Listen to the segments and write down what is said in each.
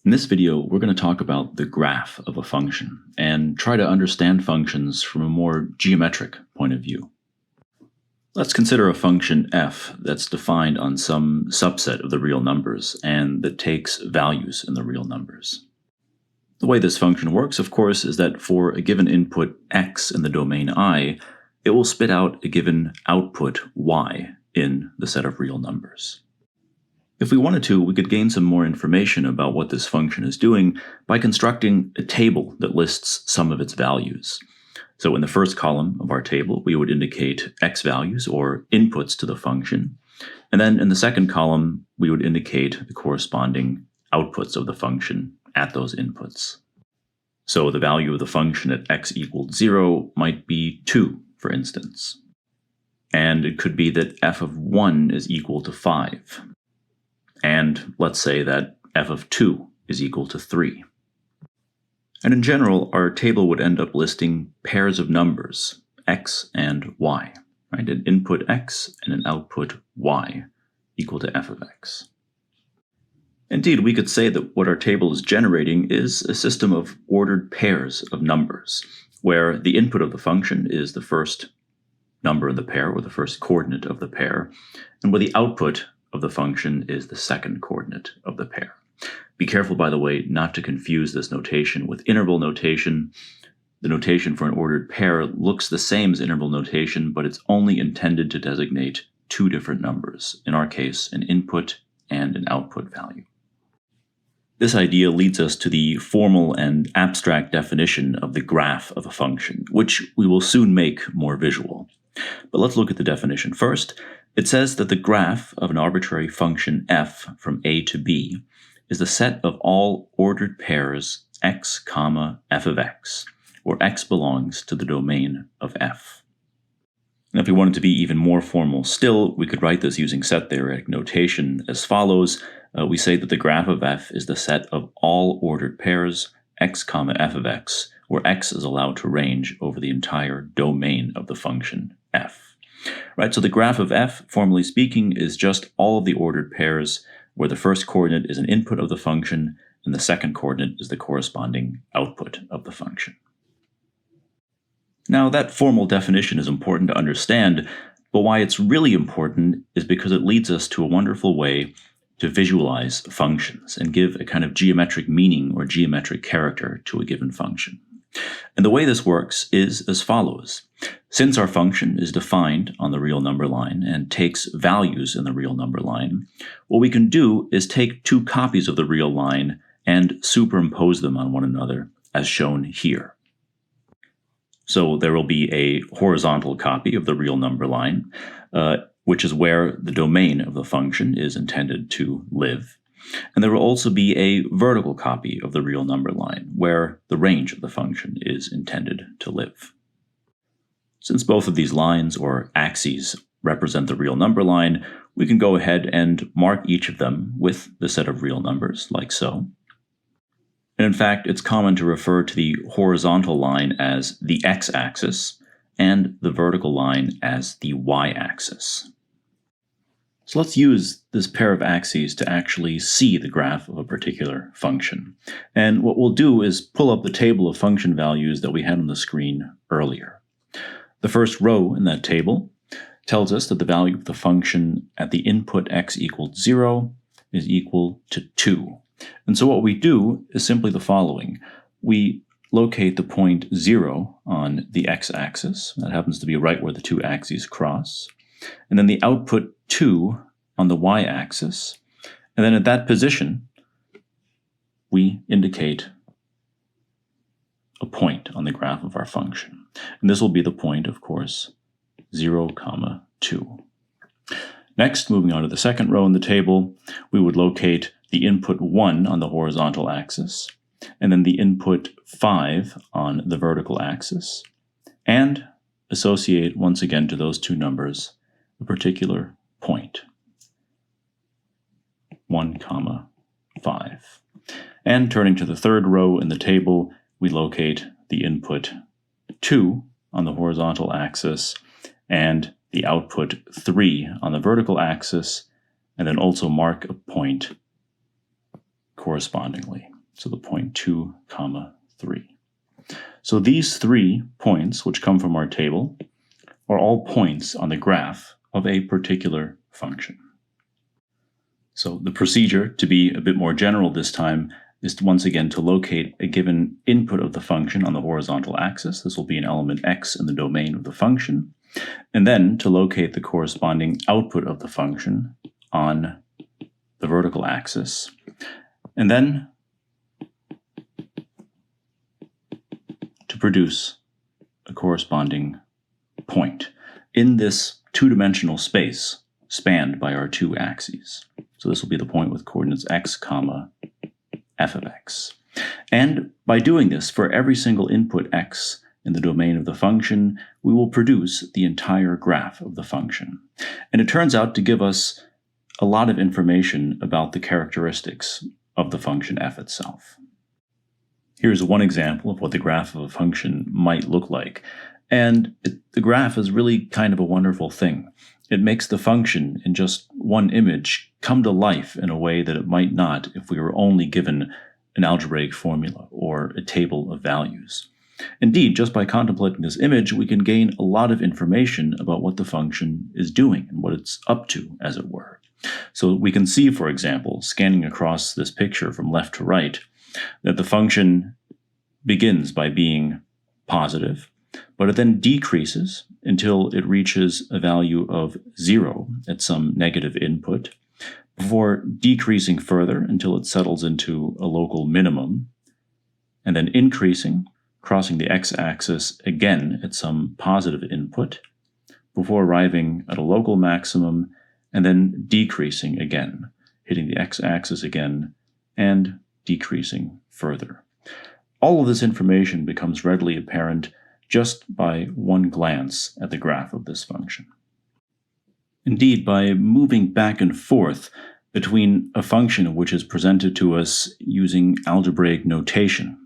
In this video, we're going to talk about the graph of a function and try to understand functions from a more geometric point of view. Let's consider a function f that's defined on some subset of the real numbers and that takes values in the real numbers. The way this function works, of course, is that for a given input x in the domain I, it will spit out a given output y in the set of real numbers. If we wanted to, we could gain some more information about what this function is doing by constructing a table that lists some of its values. So in the first column of our table, we would indicate x values, or inputs to the function. And then in the second column, we would indicate the corresponding outputs of the function at those inputs. So the value of the function at x equals 0 might be 2, for instance. And it could be that f of 1 is equal to 5. And let's say that f of 2 is equal to 3. And in general, our table would end up listing pairs of numbers, x and y, right? An input x and an output y equal to f of x. Indeed, we could say that what our table is generating is a system of ordered pairs of numbers, where the input of the function is the first number in the pair, or the first coordinate of the pair, and where the output of the function is the second coordinate of the pair. Be careful, by the way, not to confuse this notation with interval notation. The notation for an ordered pair looks the same as interval notation, but it's only intended to designate two different numbers, in our case, an input and an output value. This idea leads us to the formal and abstract definition of the graph of a function, which we will soon make more visual. But let's look at the definition first. It says that the graph of an arbitrary function f from a to b is the set of all ordered pairs x, f of x, where x belongs to the domain of f. And if we wanted to be even more formal still, we could write this using set theoretic notation as follows. We say that the graph of f is the set of all ordered pairs x, f of x, where x is allowed to range over the entire domain of the function f. Right, so the graph of f, formally speaking, is just all of the ordered pairs where the first coordinate is an input of the function and the second coordinate is the corresponding output of the function. Now, that formal definition is important to understand, but why it's really important is because it leads us to a wonderful way to visualize functions and give a kind of geometric meaning or geometric character to a given function. And the way this works is as follows. Since our function is defined on the real number line and takes values in the real number line, what we can do is take two copies of the real line and superimpose them on one another, as shown here. So there will be a horizontal copy of the real number line, which is where the domain of the function is intended to live. And there will also be a vertical copy of the real number line, where the range of the function is intended to live. Since both of these lines, or axes, represent the real number line, we can go ahead and mark each of them with the set of real numbers, like so. And in fact, it's common to refer to the horizontal line as the x-axis, and the vertical line as the y-axis. So let's use this pair of axes to actually see the graph of a particular function. And what we'll do is pull up the table of function values that we had on the screen earlier. The first row in that table tells us that the value of the function at the input x equals 0 is equal to 2. And so what we do is simply the following. We locate the point 0 on the x-axis. That happens to be right where the two axes cross. And then the output 2 on the y-axis. And then at that position, we indicate a point on the graph of our function. And this will be the point, of course, 0, 2. Next, moving on to the second row in the table, we would locate the input 1 on the horizontal axis, and then the input 5 on the vertical axis, and associate once again to those two numbers a particular point, 1, 5. And turning to the third row in the table, we locate the input 2 on the horizontal axis and the output 3 on the vertical axis, and then also mark a point correspondingly. So the point 2, 3. So these 3 points, which come from our table, are all points on the graph of a particular function. So the procedure, to be a bit more general this time, is once again to locate a given input of the function on the horizontal axis. This will be an element x in the domain of the function. And then to locate the corresponding output of the function on the vertical axis. And then to produce a corresponding point in this two-dimensional space spanned by our 2 axes. So this will be the point with coordinates x, f of x. And by doing this, for every single input x in the domain of the function, we will produce the entire graph of the function. And it turns out to give us a lot of information about the characteristics of the function f itself. Here's one example of what the graph of a function might look like. And the graph is really kind of a wonderful thing. It makes the function in just one image come to life in a way that it might not if we were only given an algebraic formula or a table of values. Indeed, just by contemplating this image, we can gain a lot of information about what the function is doing and what it's up to, as it were. So we can see, for example, scanning across this picture from left to right, that the function begins by being positive, but it then decreases until it reaches a value of 0 at some negative input, before decreasing further until it settles into a local minimum, and then increasing, crossing the x-axis again at some positive input, before arriving at a local maximum, and then decreasing again, hitting the x-axis again, and decreasing further. All of this information becomes readily apparent just by one glance at the graph of this function. Indeed, by moving back and forth between a function which is presented to us using algebraic notation,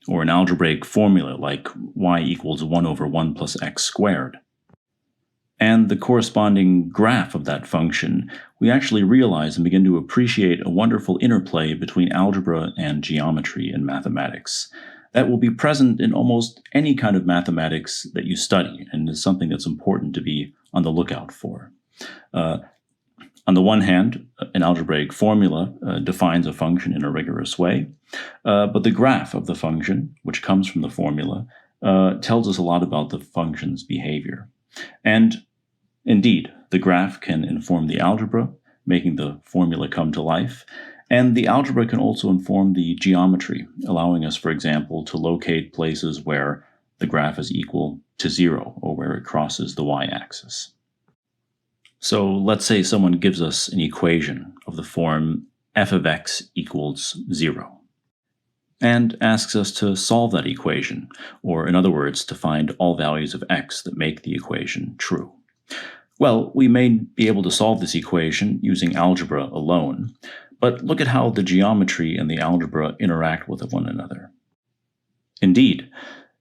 or an algebraic formula like y equals 1 over 1 plus x squared, and the corresponding graph of that function, we actually realize and begin to appreciate a wonderful interplay between algebra and geometry in mathematics that will be present in almost any kind of mathematics that you study, and is something that's important to be on the lookout for. On the one hand, an algebraic formula defines a function in a rigorous way, but the graph of the function, which comes from the formula, tells us a lot about the function's behavior. And indeed, the graph can inform the algebra, making the formula come to life, and the algebra can also inform the geometry, allowing us, for example, to locate places where the graph is equal to 0, or where it crosses the y-axis. So let's say someone gives us an equation of the form f of x equals 0, and asks us to solve that equation, or in other words, to find all values of x that make the equation true. Well, we may be able to solve this equation using algebra alone, but look at how the geometry and the algebra interact with one another. Indeed,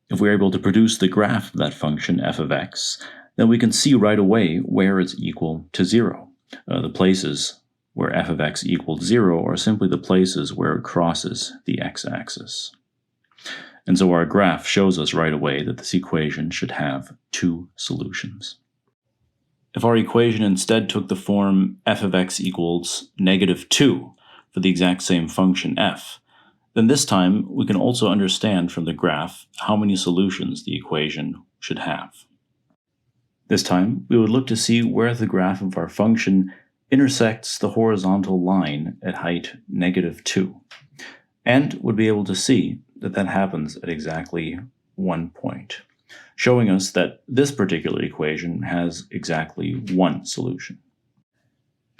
if we're able to produce the graph of that function f of x, then we can see right away where it's equal to 0. The places where f of x equals 0 are simply the places where it crosses the x-axis. And so our graph shows us right away that this equation should have 2 solutions. If our equation instead took the form f of x equals -2 for the exact same function f, then this time we can also understand from the graph how many solutions the equation should have. This time we would look to see where the graph of our function intersects the horizontal line at height -2, and would be able to see that that happens at exactly 1 point, showing us that this particular equation has exactly 1 solution.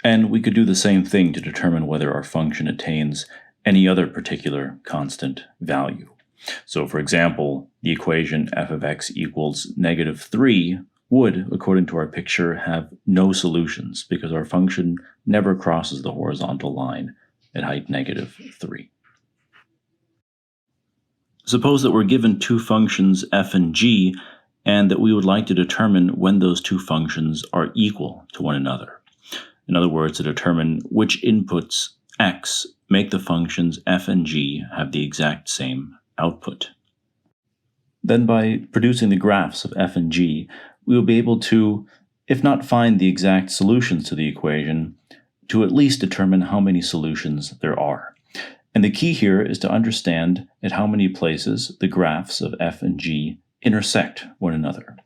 And we could do the same thing to determine whether our function attains any other particular constant value. So for example, the equation f of x equals -3 would, according to our picture, have no solutions because our function never crosses the horizontal line at height -3. Suppose that we're given 2 functions f and g, and that we would like to determine when those 2 functions are equal to one another. In other words, to determine which inputs x make the functions f and g have the exact same output. Then by producing the graphs of f and g, we will be able to, if not find the exact solutions to the equation, to at least determine how many solutions there are. And the key here is to understand at how many places the graphs of f and g intersect one another.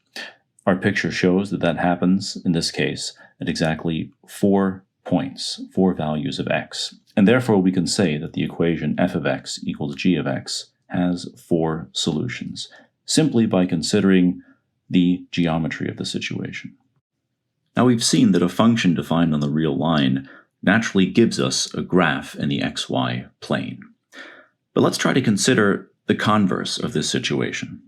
Our picture shows that that happens, in this case, at exactly 4 points, 4 values of x. And therefore we can say that the equation f of x equals g of x has 4 solutions, simply by considering the geometry of the situation. Now we've seen that a function defined on the real line naturally gives us a graph in the xy plane. But let's try to consider the converse of this situation.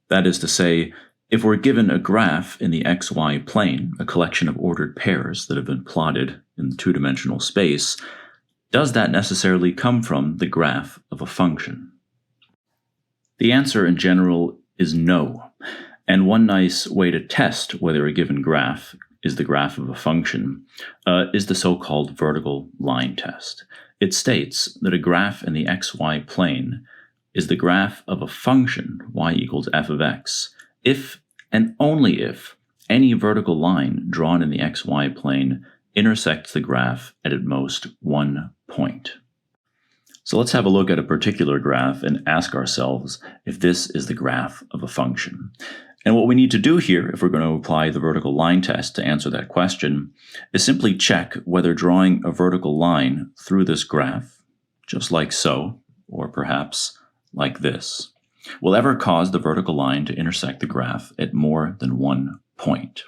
That is to say, if we're given a graph in the xy plane, a collection of ordered pairs that have been plotted in two-dimensional space, does that necessarily come from the graph of a function? The answer in general is no. And one nice way to test whether a given graph is the graph of a function is the so-called vertical line test. It states that a graph in the xy plane is the graph of a function, y equals f of x, if and only if any vertical line drawn in the xy plane intersects the graph at most 1 point. So let's have a look at a particular graph and ask ourselves if this is the graph of a function. And what we need to do here, if we're going to apply the vertical line test to answer that question, is simply check whether drawing a vertical line through this graph, just like so, or perhaps like this, will ever cause the vertical line to intersect the graph at more than 1 point.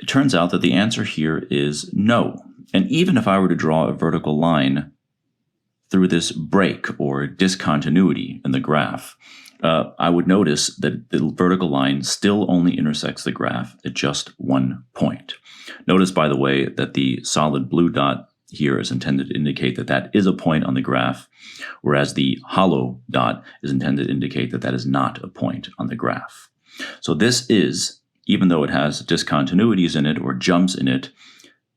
It turns out that the answer here is no. And even if I were to draw a vertical line through this break or discontinuity in the graph, I would notice that the vertical line still only intersects the graph at just 1 point. Notice, by the way, that the solid blue dot here is intended to indicate that that is a point on the graph, whereas the hollow dot is intended to indicate that that is not a point on the graph. So this is, even though it has discontinuities in it or jumps in it,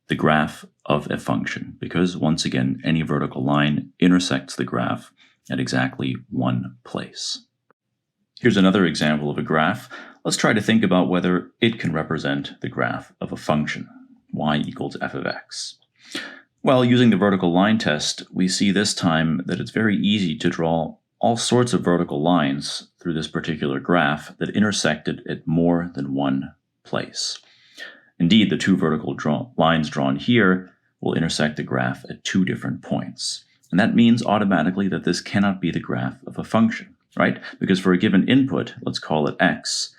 the graph of a function, because once again, any vertical line intersects the graph at exactly 1 place. Here's another example of a graph. Let's try to think about whether it can represent the graph of a function, y equals f of x. Well, using the vertical line test, we see this time that it's very easy to draw all sorts of vertical lines through this particular graph that intersected at more than 1 place. Indeed, the 2 vertical lines drawn here will intersect the graph at 2 different points. And that means automatically that this cannot be the graph of a function, right? Because for a given input, let's call it x,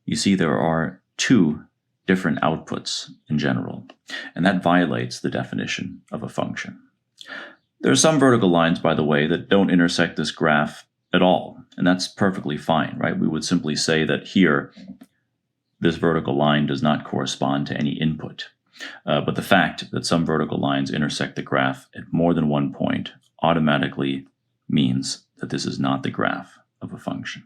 you see there are 2 different outputs in general, and that violates the definition of a function. There are some vertical lines, by the way, that don't intersect this graph at all, and that's perfectly fine, right? We would simply say that here, this vertical line does not correspond to any input. But the fact that some vertical lines intersect the graph at more than 1 point automatically means that this is not the graph of a function.